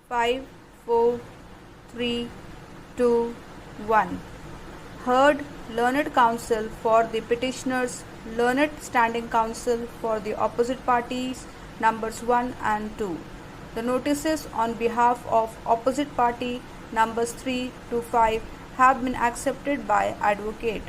5, 4, 3, 2, 1. Heard learned counsel for the petitioners, learned standing counsel for the opposite parties, numbers 1 and 2. The notices on behalf of opposite party, numbers 3 to 5, have been accepted by advocate.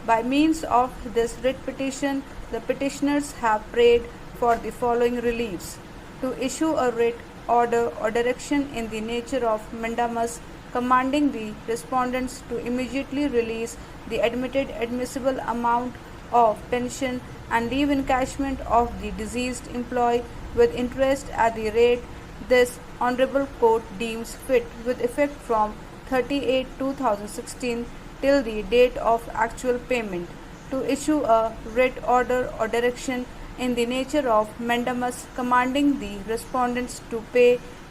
By means of this writ petition, the petitioners have prayed for the following reliefs: to issue a writ, order, or direction in the nature of mandamus, commanding the respondents to immediately release the admissible amount of pension and leave encashment of the deceased employee with interest at the rate this Honorable Court deems fit, with effect from 30/8/2016 till the date of actual payment; to issue a writ, order, or direction in the nature of mandamus, commanding the respondents to pay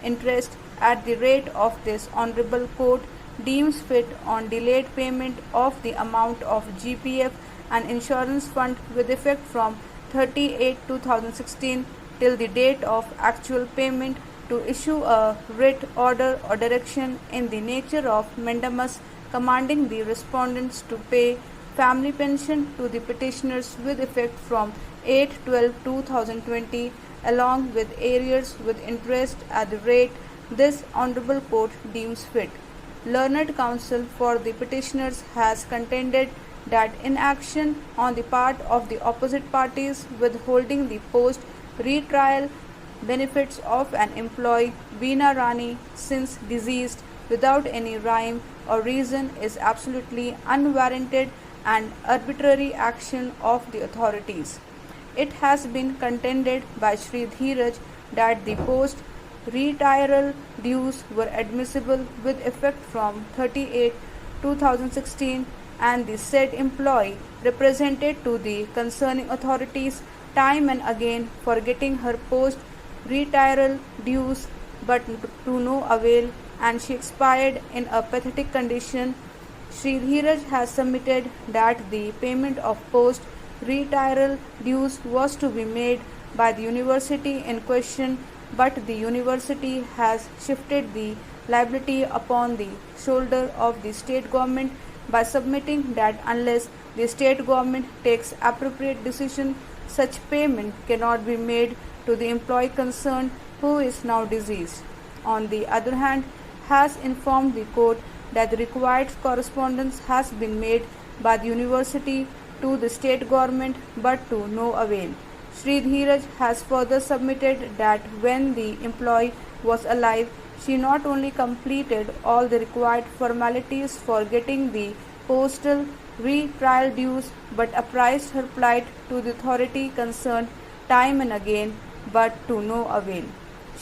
interest at the rate of this Honorable Court deems fit on delayed payment of the amount of GPF and insurance fund with effect from 30/8/2016 till the date of actual payment; to issue a writ, order, or direction in the nature of mandamus, commanding the respondents to pay family pension to the petitioners with effect from 8/12/2020 along with arrears with interest at the rate this Honorable Court deems fit. Learned counsel for the petitioners has contended that inaction on the part of the opposite parties withholding the post retrial benefits of an employee, Veena Rani, since deceased, without any rhyme or reason is absolutely unwarranted and arbitrary action of the authorities. It has been contended by Shri Dheeraj that the post retrial dues were admissible with effect from 30/8/2016 and the said employee represented to the concerning authorities time and again for getting her post retrial dues but to no avail, and she expired in a pathetic condition. Shri Dheeraj has submitted that the payment of post retrial dues was to be made by the university in question, but the university has shifted the liability upon the shoulder of the state government by submitting that unless the state government takes appropriate decision, such payment cannot be made to the employee concerned, who is now deceased. On the other hand, has informed the court that the required correspondence has been made by the university to the state government but to no avail. Shri Dheeraj has further submitted that when the employee was alive, she not only completed all the required formalities for getting the postal retrial dues but apprised her plight to the authority concerned time and again, but to no avail.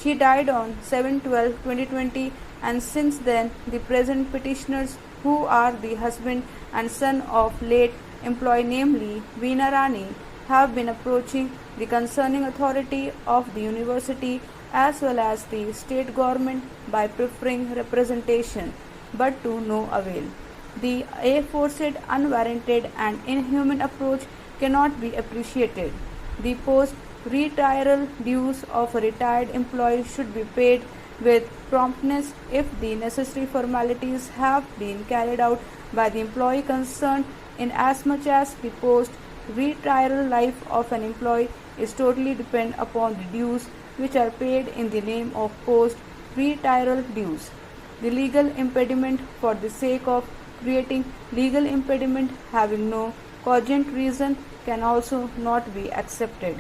She died on 7/12/2020, and since then the present petitioners, who are the husband and son of late employee, namely Veena Rani, have been approaching the concerning authority of the university as well as the state government by preferring representation, but to no avail. The aforesaid unwarranted and inhuman approach cannot be appreciated. The post retrial dues of a retired employee should be paid with promptness if the necessary formalities have been carried out by the employee concerned, inasmuch as the post retrial life of an employee is totally dependent upon the dues which are paid in the name of post retrial dues. The legal impediment for the sake of creating legal impediment having no cogent reason can also not be accepted.